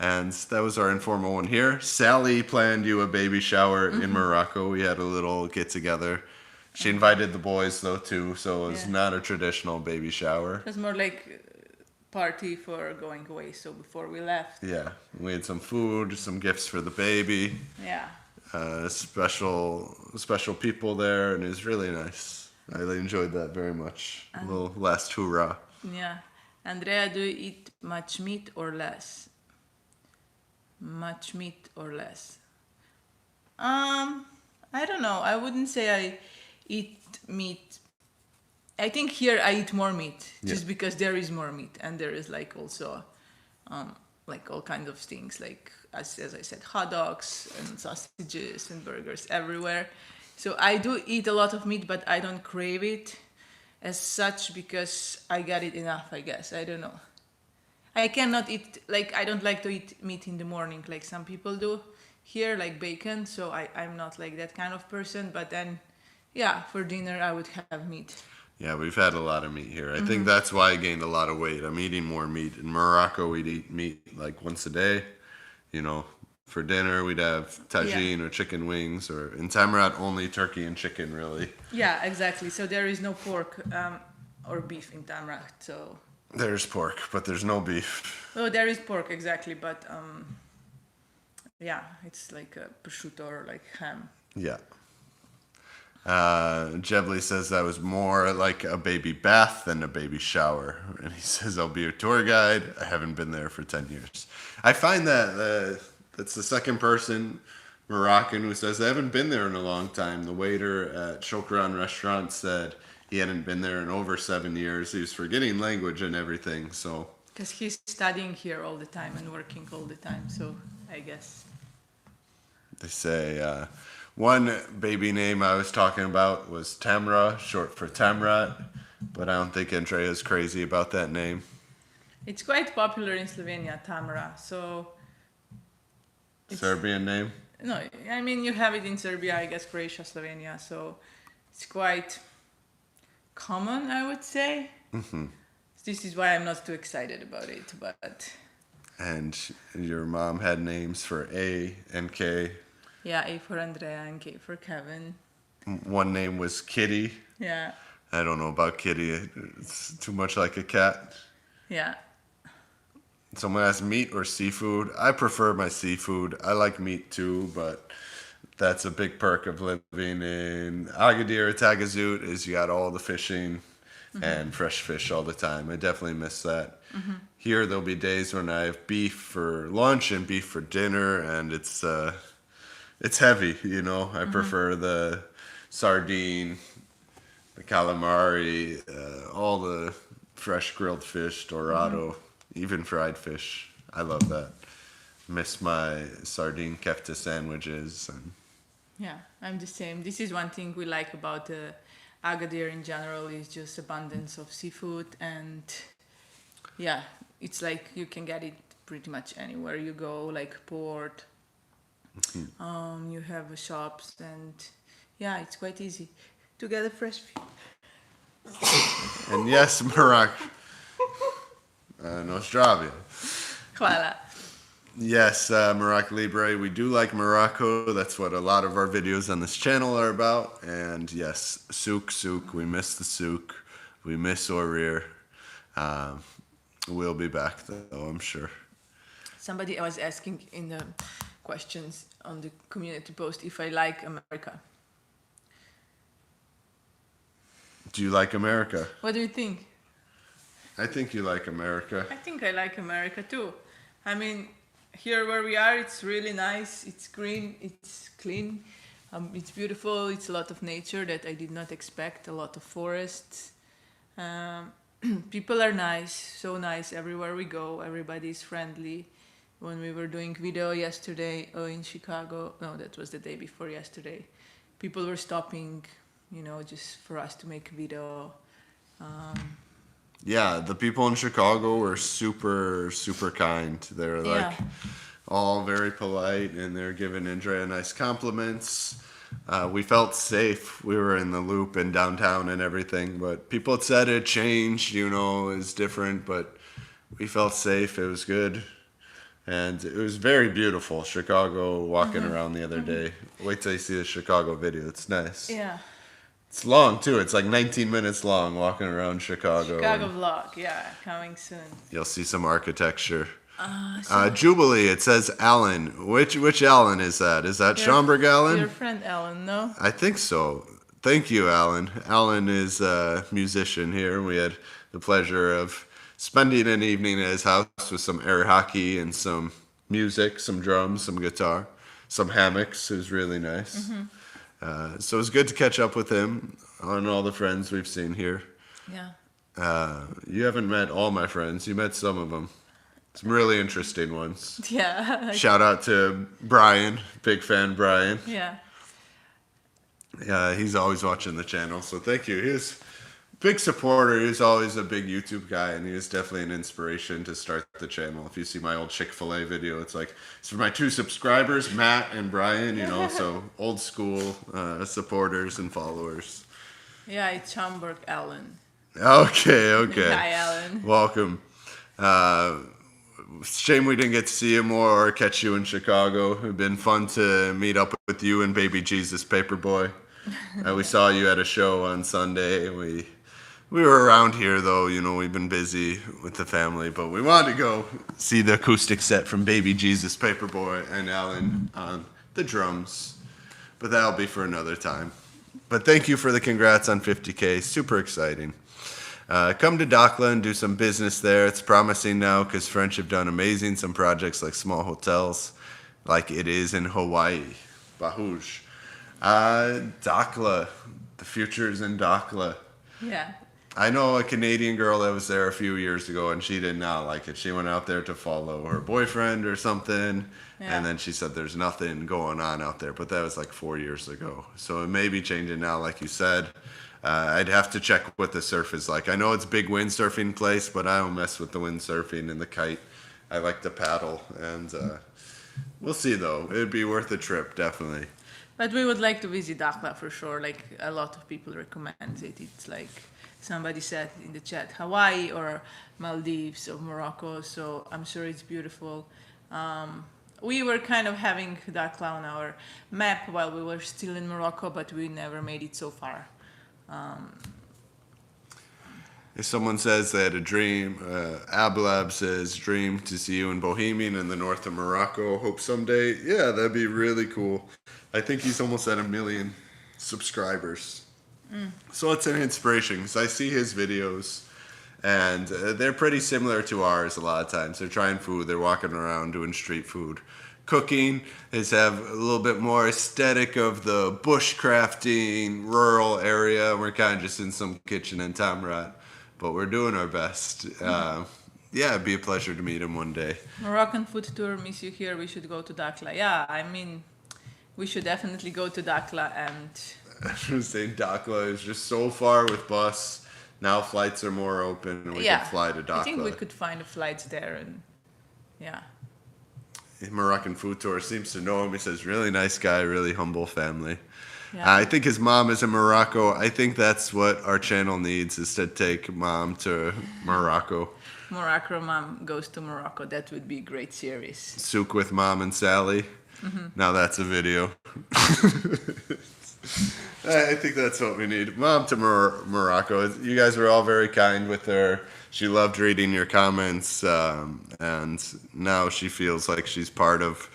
And that was our informal one here. Sally planned you a baby shower in Morocco. We had a little get together. She invited the boys though too, so it was Yeah. not a traditional baby shower. it was more like party for going away. So before we left, Yeah, we had some food, some gifts for the baby, yeah, special people there, and it was really nice. I really enjoyed that very much. A little last hoorah. yeah. Andrea, do you eat much meat or less? Much meat or less? I don't know. I wouldn't say I eat meat. I think here I eat more meat just because there is more meat, and there is like also like all kinds of things like as I said, hot dogs and sausages and burgers everywhere. So I do eat a lot of meat, but I don't crave it as such because I got it enough, I guess. I don't know. I cannot eat, like, I don't like to eat meat in the morning like some people do here, like bacon. So I'm not like that kind of person. But then, yeah, for dinner I would have meat. Yeah, we've had a lot of meat here. I think that's why I gained a lot of weight. I'm eating more meat. In Morocco, we'd eat meat like once a day. You know, for dinner, we'd have tagine or chicken wings, or in Tamarat, only turkey and chicken, really. Yeah, exactly. So there is no pork or beef in Tamra. So, There's pork, but there's no beef. oh, there is pork, exactly. But yeah, it's like a prosciutto or like ham. Yeah. Jevley says that was more like a baby bath than a baby shower. And he says, I'll be your tour guide. I haven't been there for 10 years. I find that that's the second person, Moroccan, who says, I haven't been there in a long time. The waiter at Shokran restaurant said he hadn't been there in over 7 years. He was forgetting language and everything. So Because he's studying here all the time and working all the time. So I guess. they say one baby name I was talking about was Tamra, short for Tamrat. But I don't think Andreja is crazy about that name. It's quite popular in Slovenia, Tamara. So Serbian name? no, I mean you have it in Serbia, I guess Croatia, Slovenia. So it's quite common, I would say. Mm-hmm. This is why I'm not too excited about it. But And your mom had names for A and K. yeah, A for Andrea and K for Kevin. One name was Kitty. Yeah, I don't know about Kitty. It's too much like a cat. yeah. Someone asked meat or seafood. I prefer my seafood. I like meat too, but that's a big perk of living in Agadir, Tagazout, is you got all the fishing and fresh fish all the time. I definitely miss that. Here there'll be days when I have beef for lunch and beef for dinner, and it's heavy, you know. I prefer the sardine, the calamari, all the fresh grilled fish, dorado, even fried fish. I love that. Miss my sardine kefta sandwiches. And Yeah, I'm the same. This is one thing we like about Agadir in general is just abundance of seafood, and yeah, it's like you can get it pretty much anywhere you go, like port. You have shops, and yeah, it's quite easy to get a fresh fish. And yes, Morocco. No zdravia. Hvala. Yes, Morocco Libre. We do like Morocco. That's what a lot of our videos on this channel are about. And yes, souk. We miss the souk. We miss Orir. We'll be back though, I'm sure. Somebody was asking in the questions on the community post if I like America. Do you like America? What do you think? I think you like America. I think I like America too. I mean, here where we are, it's really nice. It's green. It's clean. It's beautiful. It's a lot of nature that I did not expect. A lot of forests. People are nice. So nice everywhere we go. Everybody is friendly. When we were doing video yesterday in Chicago, no, that was the day before yesterday. People were stopping, just for us to make a video. Yeah, the people in Chicago were super, super kind. They're like all very polite, and they're giving Andrea nice compliments. We felt safe. We were in the Loop in downtown and everything, but people had said it changed, is different, but we felt safe. It was good. And it was very beautiful. Chicago, walking around the other day. Wait till you see the Chicago video. It's nice. Yeah. It's long, too. It's like 19 minutes long walking around Chicago. Chicago vlog, yeah, coming soon. You'll see some architecture. Jubilee, it says Alan. Which Alan is that? Is that Schaumburg Alan? Your friend Alan, no? I think so. Thank you, Alan. Alan is a musician here. We had the pleasure of spending an evening at his house with some air hockey and some music, some drums, some guitar, some hammocks. It was really nice. So it was good to catch up with him and all the friends we've seen here. Yeah. You haven't met all my friends. You met some of them. Some really interesting ones. Yeah. Shout out to Brian. Big fan, Brian. Yeah. Yeah, he's always watching the channel, so thank you. He was a big supporter. He was always a big YouTube guy, and he was definitely an inspiration to start the channel. If you see my old Chick-fil-A video, it's like, it's for my 2 subscribers, Matt and Brian, you know, so old school supporters and followers. Yeah, it's Hamburg, Alan. Okay, okay. Hi, Alan. Welcome. Uh, Shame we didn't get to see you more or catch you in Chicago. It'd been fun to meet up with you and Baby Jesus Paperboy. We saw you at a show on Sunday. We were around here though, you know, we've been busy with the family, but we wanted to go see the acoustic set from Baby Jesus Paperboy and Alan on the drums. But that'll be for another time. But thank you for the congrats on 50K. Super exciting. Come to Dakhla and do some business there. It's promising now because French have done amazing. Some projects like small hotels, like it is in Hawaii. Bahuj. Dakhla. The future is in Dakhla. Yeah. I know a Canadian girl that was there a few years ago, and she did not like it. She went out there to follow her boyfriend or something, and then she said there's nothing going on out there. But that was like 4 years ago. So it may be changing now, like you said. I'd have to check what the surf is like. I know it's a big windsurfing place, but I don't mess with the windsurfing and the kite. I like to paddle, and we'll see, though. It'd be worth a trip, definitely. But we would like to visit Dakhla for sure. Like, a lot of people recommend it. It's like somebody said in the chat, Hawaii or Maldives or Morocco. So I'm sure it's beautiful. We were kind of having Dakhla on our map while we were still in Morocco, but we never made it so far. If someone says they had a dream, Ablab says, dream to see you in Bohemian in the north of Morocco. Hope someday. Yeah, that'd be really cool. I think he's almost at 1 million subscribers. So it's an inspiration because I see his videos and they're pretty similar to ours a lot of times. They're trying food, they're walking around doing street food. Cooking is have a little bit more aesthetic of the bushcrafting rural area. We're kind of just in some kitchen in Tamrat, but we're doing our best. Yeah, it'd be a pleasure to meet him one day. Moroccan food tour, miss you here. We should go to Dakhla. Yeah, I mean, we should definitely go to Dakhla. And I was saying Dakhla is just so far with bus. Now flights are more open and we can fly to Dakhla. I think we could find a flight there, and yeah. Moroccan food tour seems to know him. He says, really nice guy, really humble family. Yeah. I think his mom is in Morocco. I think that's what our channel needs, is to take mom to Morocco. Mor Acro Mom goes to Morocco. That would be a great series. Souk with Mom and Sally. Now that's a video. I think that's what we need. Mom to Morocco. You guys were all very kind with her. She loved reading your comments, and now she feels like she's part of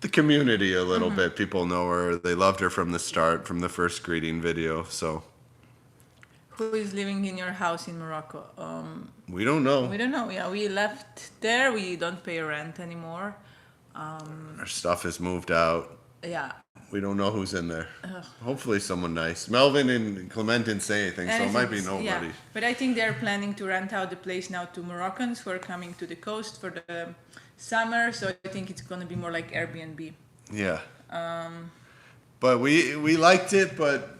the community a little bit. People know her. They loved her from the start, from the first greeting video. So, who is living in your house in Morocco? We don't know. We don't know. Yeah, we left there. We don't pay rent anymore. Our stuff is moved out. Yeah. We don't know who's in there. Hopefully someone nice. Melvin and Clement didn't say anything, so it might be nobody. Yeah. But I think they're planning to rent out the place now to Moroccans who are coming to the coast for the summer. So I think it's going to be more like Airbnb. Yeah. But we liked it, but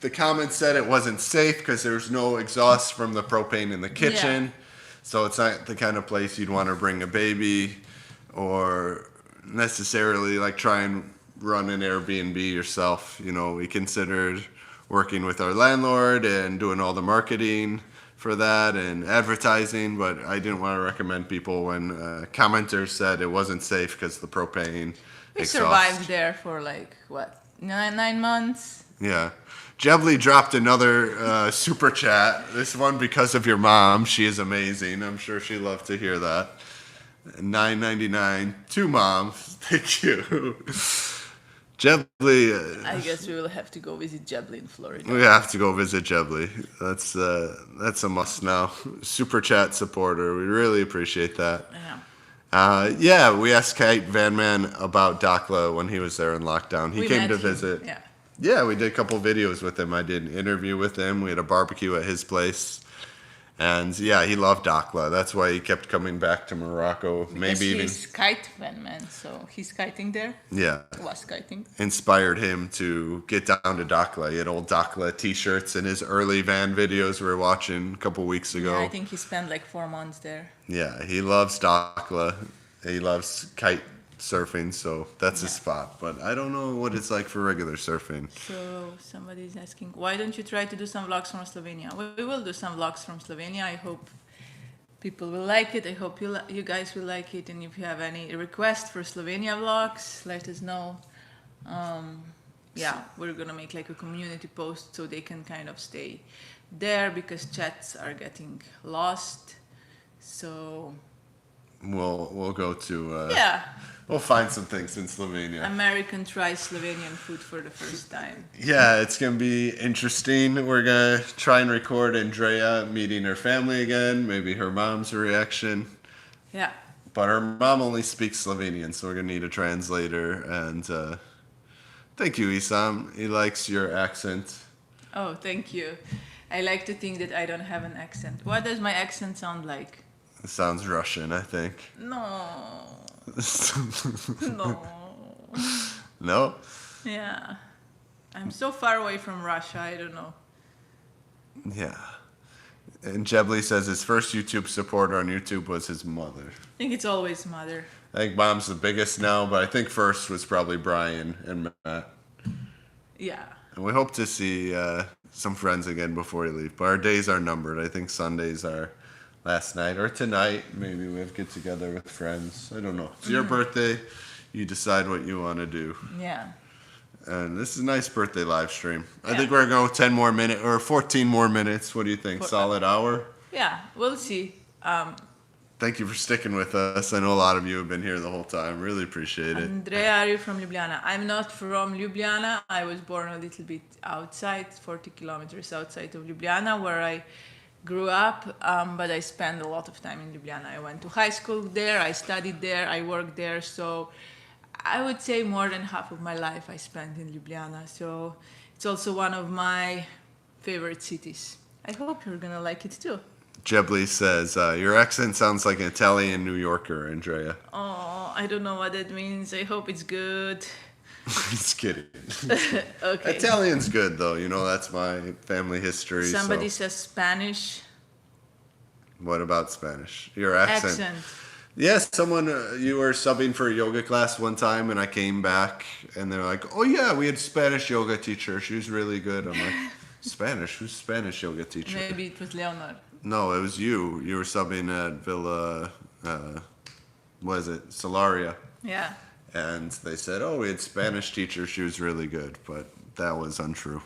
the comments said it wasn't safe because there's no exhaust from the propane in the kitchen. Yeah. So it's not the kind of place you'd want to bring a baby or necessarily like try and run an Airbnb yourself. You know, we considered working with our landlord and doing all the marketing for that and advertising, but I didn't want to recommend people when commenters said it wasn't safe because the propane We exhaust. survived there for like, what, nine months? Yeah. Jebly dropped another super chat. This one because of your mom. She is amazing. I'm sure she'd love to hear that. $9.99 to mom. Thank you. Jebly. I guess we will have to go visit Jebly in Florida. We have to go visit Jebly. That's a must now. Super chat supporter. We really appreciate that. Yeah. Yeah, we asked Kite Van Man about Dakhla when he was there in lockdown. He came to visit. Yeah. Yeah, we did a couple videos with him. I did an interview with him. We had a barbecue at his place. And yeah, he loved Dakla. That's why he kept coming back to Morocco. Because Maybe even, he's kite fan, man. So he's kiting there. yeah, Was kiting. inspired him to get down to Dakla. He had old Dakla t-shirts in his early van videos we were watching a couple weeks ago. Yeah, I think he spent like 4 months there. Yeah, he loves Dakla. He loves kite surfing, so that's his Yeah. spot. But I don't know what it's like for regular surfing. So somebody's asking, why don't you try to do some vlogs from Slovenia? We will do some vlogs from Slovenia. I hope people will like it. I hope you guys will like it. And if you have any requests for Slovenia vlogs, let us know. Yeah, we're gonna make like a community post so they can kind of stay there because chats are getting lost. So We'll go to yeah, we'll find some things in Slovenia. American tries Slovenian food for the first time. Yeah, it's gonna be interesting. We're gonna try and record Andreja meeting her family again, maybe her mom's reaction. Yeah. But her mom only speaks Slovenian, so we're gonna need a translator. And thank you, Isam. He likes your accent. Oh, thank you. I like to think that I don't have an accent. What does my accent sound like? It sounds Russian, I think. No. No. No? Yeah. I'm so far away from Russia, I don't know. Yeah. And Jebly says his first YouTube supporter on YouTube was his mother. I think it's always mother. I think mom's the biggest now, but I think first was probably Brian and Matt. Yeah. And we hope to see some friends again before we leave. But our days are numbered. I think Sundays are last night or tonight. Maybe we have get together with friends. I don't know. It's your birthday. You decide what you want to do. Yeah. And this is a nice birthday live stream. I Yeah. think we're going to go 10 more minutes or 14 more minutes. What do you think? Solid hour? Yeah, we'll see. Thank you for sticking with us. I know a lot of you have been here the whole time. Really appreciate it. Andreja, are you from Ljubljana? I'm not from Ljubljana. I was born a little bit outside, 40 kilometers outside of Ljubljana, where I grew up, but I spent a lot of time in Ljubljana. I went to high school there, I studied there, I worked there, so I would say more than half of my life I spent in Ljubljana. So it's also one of my favorite cities. I hope you're gonna like it too. Jebly says, your accent sounds like an Italian New Yorker, Andrea. Oh, I don't know what that means. I hope it's good. Just kidding. Okay. Italian's good, though. You know, that's my family history. Somebody so. says Spanish. What about Spanish? Your accent. Accent. Yes, someone, you were subbing for a yoga class one time, and I came back, and they're like, oh, yeah, we had Spanish yoga teacher. She was really good. I'm like, Spanish? Who's Spanish yoga teacher? Maybe it was Leonor. No, it was you. You were subbing at Villa, what is it, Solaria. Yeah. And they said, oh, we had Spanish teacher. She was really good, but that was untrue.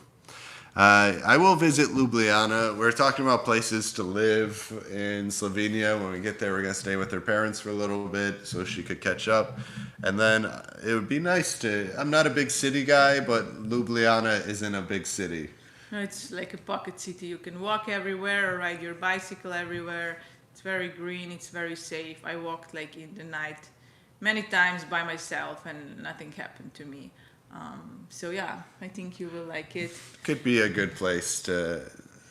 I will visit Ljubljana. We're talking about places to live in Slovenia. When we get there, we're going to stay with her parents for a little bit so she could catch up. And then it would be nice to, I'm not a big city guy, but Ljubljana isn't a big city. No, it's like a pocket city. You can walk everywhere or ride your bicycle everywhere. It's very green. It's very safe. I walked like in the night many times by myself and nothing happened to me. So yeah, I think you will like it. Could be a good place to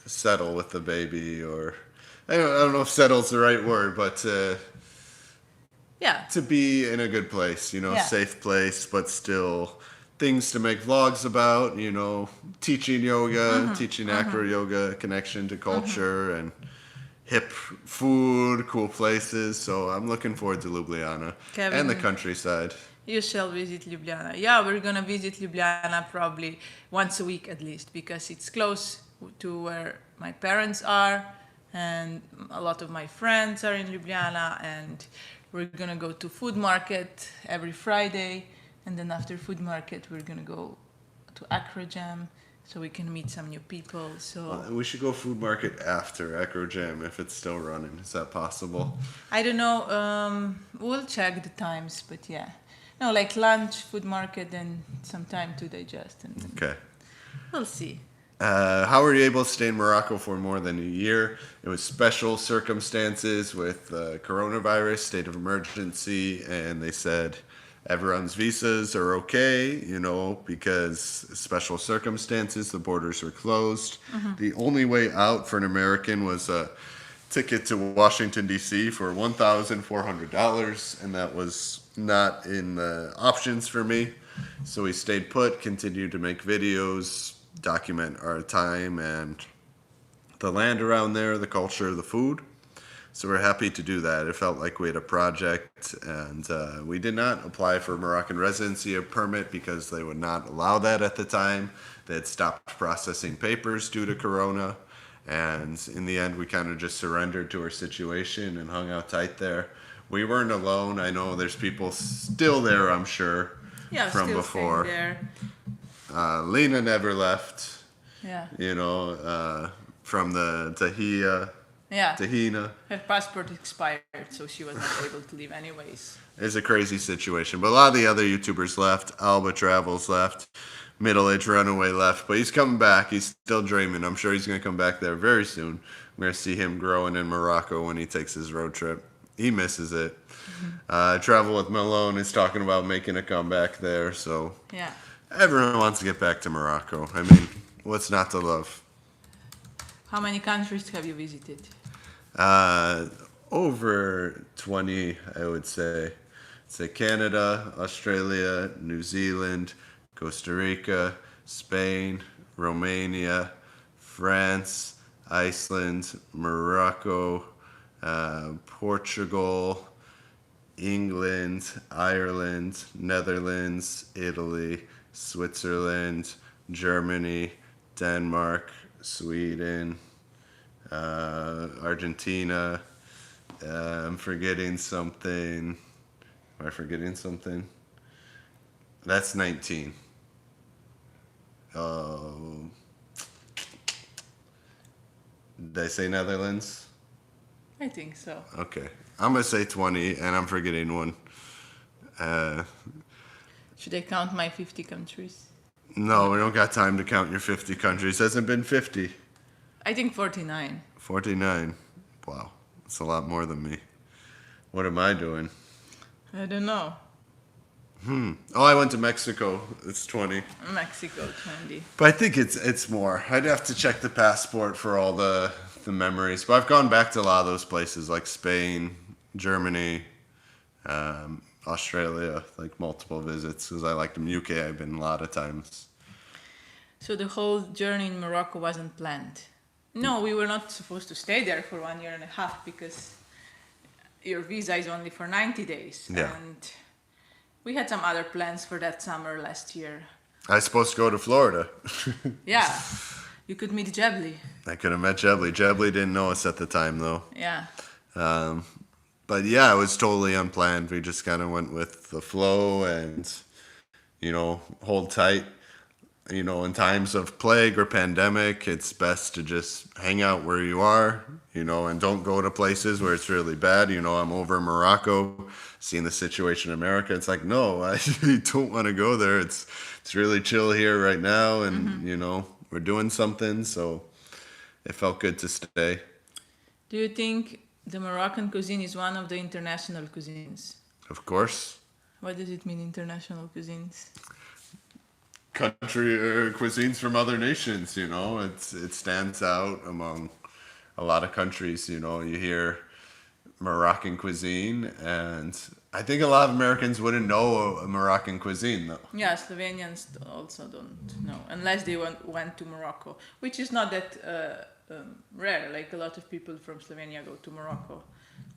settle with the baby, or I don't know if settle's the right word, but Yeah. to be in a good place, you know, Yeah. safe place, but still things to make vlogs about, you know, teaching yoga, teaching acro yoga, connection to culture and hip food, cool places. So I'm looking forward to Ljubljana Kevin. and the countryside. You shall visit Ljubljana. Yeah, we're gonna visit Ljubljana probably once a week at least because it's close to where my parents are and a lot of my friends are in Ljubljana and we're gonna go to food market every Friday and then after food market we're gonna go to Acro Jam so we can meet some new people. So We should go food market after Acro Jam if it's still running. Is that possible? I don't know, we'll check the times, but yeah. No, like lunch, food market, and some time to digest, and Okay. we'll see. How were you able to stay in Morocco for more than a year? It was special circumstances with coronavirus, state of emergency, and they said everyone's visas are okay, you know, because special circumstances, the borders were closed. The only way out for an American was ticket to Washington, D.C. for $1,400, and that was not in the options for me. So we stayed put, continued to make videos, document our time and the land around there, the culture, the food. So we're happy to do that. It felt like we had a project, and we did not apply for Moroccan residency permit because they would not allow that at the time. They had stopped processing papers due to Corona, and in the end, we kind of just surrendered to our situation and hung out tight there. We weren't alone. I know there's people still there, I'm sure, Yeah, from still before. staying there. Lena never left, Yeah. from the Yeah. Tahina. Her passport expired, so she was not able to leave anyways. It's a crazy situation. But a lot of the other YouTubers left. Alba Travels left. Middle Age Runaway left. But he's coming back. He's still dreaming. I'm sure he's going to come back there very soon. We're going to see him growing in Morocco when he takes his road trip. He misses it. Travel with Malone is talking about making a comeback there. So Yeah. everyone wants to get back to Morocco. I mean, what's not to love? How many countries have you visited? Over 20, I would say. Say Canada, Australia, New Zealand, Costa Rica, Spain, Romania, France, Iceland, Morocco, Portugal, England, Ireland, Netherlands, Italy, Switzerland, Germany, Denmark, Sweden, Argentina. I'm forgetting something. Am I forgetting something? That's 19. Oh. Did I say Netherlands? I think so. Okay. I'm going to say 20, and I'm forgetting one. Should I count my 50 countries? No, we don't got time to count your 50 countries. Hasn't been 50. I think 49. 49. Wow. That's a lot more than me. What am I doing? I don't know. Oh, I went to Mexico. It's 20. Mexico, 20. But I think it's more. I'd have to check the passport for all the memories. But I've gone back to a lot of those places like Spain, Germany, Australia, like multiple visits because I like them. UK, I've been a lot of times. So the whole journey in Morocco wasn't planned? No, we were not supposed to stay there for 1 year and a half because your visa is only for 90 days. Yeah. And we had some other plans for that summer last year. I was supposed to go to Florida. Yeah, you could meet Jebli. I could have met Jebli. Jebli didn't know us at the time, though. Yeah. But yeah, it was totally unplanned. We just kind of went with the flow and, hold tight. In times of plague or pandemic, it's best to just hang out where you are, and don't go to places where it's really bad. I'm over in Morocco, seeing the situation in America. It's like, no, I don't want to go there. It's really chill here right now, and, we're doing something, so it felt good to stay. Do you think the Moroccan cuisine is one of the international cuisines? Of course. What does it mean, international cuisines? Country cuisines from other nations, it stands out among a lot of countries. You hear Moroccan cuisine, and I think a lot of Americans wouldn't know a Moroccan cuisine though. Yeah, Slovenians also don't know unless they went to Morocco, which is not that rare. Like a lot of people from Slovenia go to Morocco.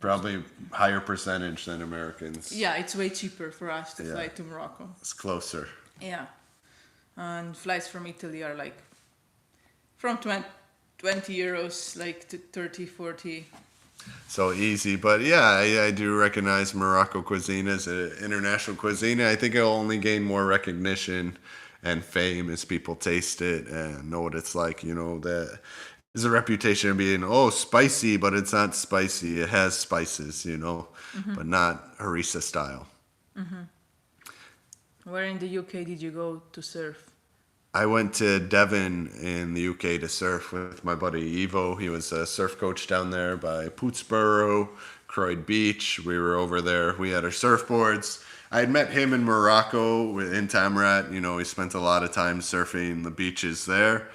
Probably higher percentage than Americans. Yeah, it's way cheaper for us to fly to Morocco. It's closer. Yeah. And flights from Italy are like from 20 euros, like to 30, 40. So easy. But yeah, I do recognize Morocco cuisine as an international cuisine. I think it'll only gain more recognition and fame as people taste it and know what it's like. There's a reputation of being, spicy, but it's not spicy. It has spices, but not harissa style. Mm-hmm. Where in the UK did you go to surf? I went to Devon in the UK to surf with my buddy Evo. He was a surf coach down there by Pootsboro, Croyd Beach. We were over there. We had our surfboards. I had met him in Morocco in Tamarat. We spent a lot of time surfing the beaches there.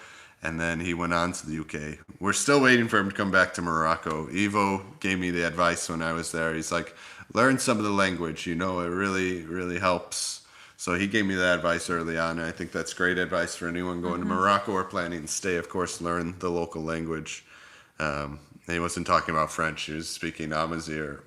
and then he went on to the UK. We're still waiting for him to come back to Morocco. Ivo gave me the advice when I was there. He's like, learn some of the language, it really, really helps. So he gave me that advice early on, and I think that's great advice for anyone going to Morocco or planning to stay. Of course, learn the local language. And he wasn't talking about French, he was speaking Amazigh.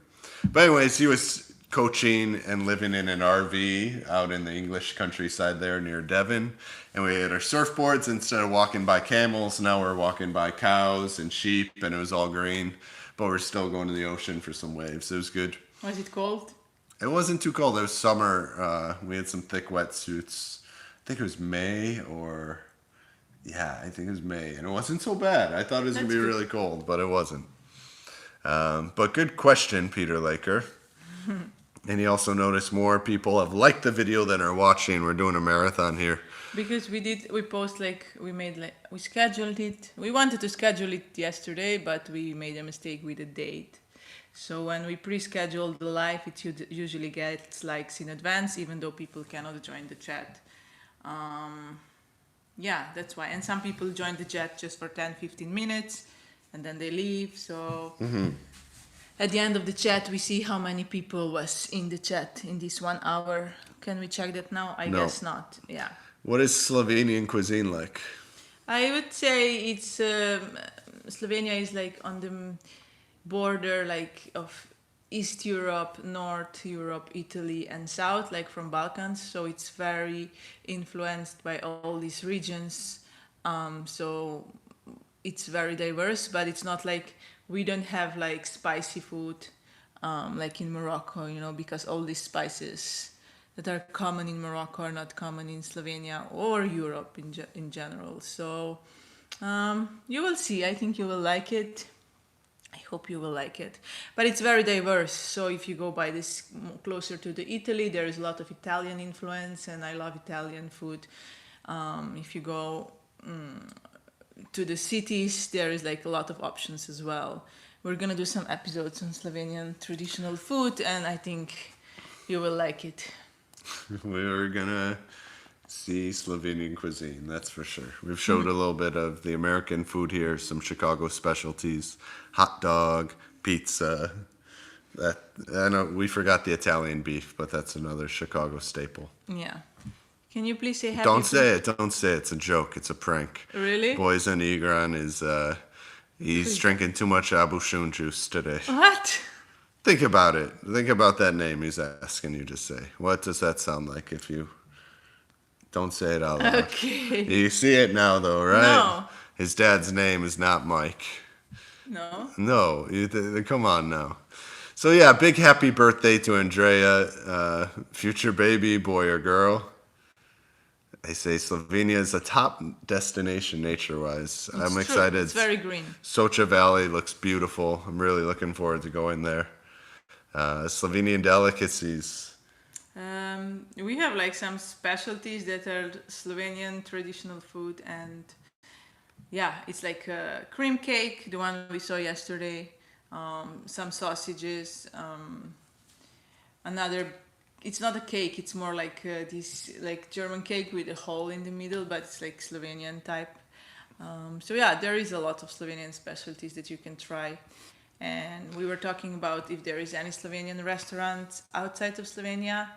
But anyways, he was coaching and living in an RV out in the English countryside there near Devon. And we had our surfboards. Instead of walking by camels, now we're walking by cows and sheep, and it was all green. But we're still going to the ocean for some waves. It was good. Was it cold? It wasn't too cold. It was summer. We had some thick wetsuits. I think it was May or... Yeah, I think it was May. And it wasn't so bad. I thought it was going to be really cold, but it wasn't. But good question, Peter Laker. And he also noticed more people have liked the video than are watching. We're doing a marathon here. Because we scheduled it. We wanted to schedule it yesterday, but we made a mistake with the date. So when we pre-schedule the live, it usually gets likes in advance, even though people cannot join the chat. Yeah, that's why. And some people join the chat just for 10-15 minutes, and then they leave. So at the end of the chat, we see how many people was in the chat in this 1 hour. Can we check that now? I guess not. Yeah. What is Slovenian cuisine like? I would say it's Slovenia is like on the border like of East Europe, North Europe, Italy, and South, like from Balkans. So it's very influenced by all these regions. So it's very diverse, but it's not like we don't have like spicy food like in Morocco, because all these spices that are common in Morocco are not common in Slovenia or Europe in general. So you will see. I think you will like it. I hope you will like it. But it's very diverse. So if you go by this closer to the Italy, there is a lot of Italian influence, and I love Italian food. If you go to the cities, there is like a lot of options as well. We're gonna do some episodes on Slovenian traditional food, and I think you will like it. We're gonna see Slovenian cuisine, that's for sure. We've showed a little bit of the American food here, some Chicago specialties, hot dog, pizza. That I know we forgot the Italian beef, but that's another Chicago staple. Yeah. Can you please say happy? Don't say it. It's a joke. It's a prank. Really? Boysen Igran is he's drinking too much Abushun juice today. What? Think about it. Think about that name he's asking you to say. What does that sound like if you don't say it out loud? Okay. You see it now, though, right? No. His dad's name is not Mike. No. No. Come on now. So, yeah, big happy birthday to Andreja, future baby, boy or girl. They say Slovenia is a top destination nature-wise. I'm excited. It's very green. Socha Valley looks beautiful. I'm really looking forward to going there. Slovenian delicacies. We have like some specialties that are Slovenian traditional food, and yeah, it's like a cream cake, the one we saw yesterday, some sausages, another. It's not a cake, it's more like this like German cake with a hole in the middle, but it's like Slovenian type. So yeah, there is a lot of Slovenian specialties that you can try. And we were talking about if there is any Slovenian restaurants outside of Slovenia.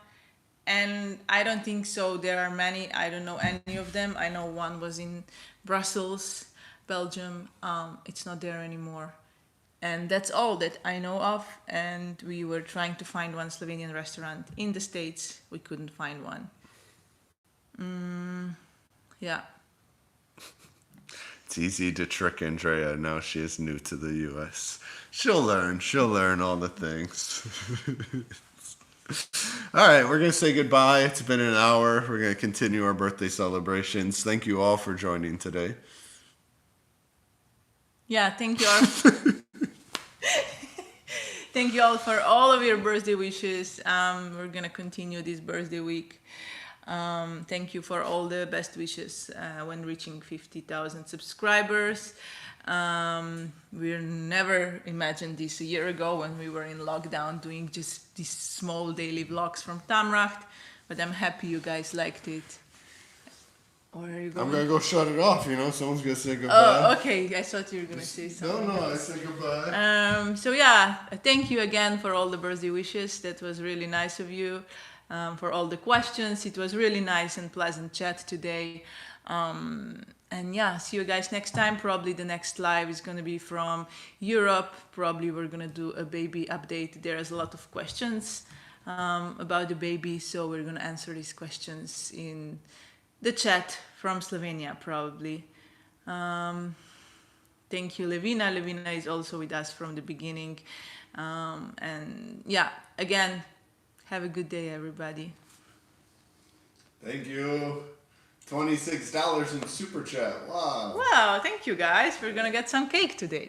And I don't think so. There are many. I don't know any of them. I know one was in Brussels, Belgium. It's not there anymore. And that's all that I know of. And we were trying to find one Slovenian restaurant in the States. We couldn't find one. Yeah. It's easy to trick Andrea. Now she is new to the U.S. She'll learn all the things. All right, we're going to say goodbye. It's been an hour. We're going to continue our birthday celebrations. Thank you all for joining today. Yeah, thank you all. Thank you all for all of your birthday wishes. We're going to continue this birthday week. Thank you for all the best wishes when reaching 50,000 subscribers. We never imagined this a year ago when we were in lockdown doing just these small daily vlogs from Tamracht, but I'm happy you guys liked it. Or are you I'm going? gonna go shut it off. Someone's gonna say goodbye. Oh, okay. I thought you were gonna say something. No, I said goodbye. So yeah, thank you again for all the birthday wishes. That was really nice of you. For all the questions, it was really nice and pleasant chat today. And yeah, see you guys next time. Probably the next live is gonna be from Europe. Probably we're gonna do a baby update. There's a lot of questions about the baby, so we're gonna answer these questions in the chat from Slovenia, probably. Thank you, Levina. Levina is also with us from the beginning. And yeah, again, have a good day, everybody. Thank you. $26 in super chat. Wow. Wow, thank you guys. We're gonna get some cake today.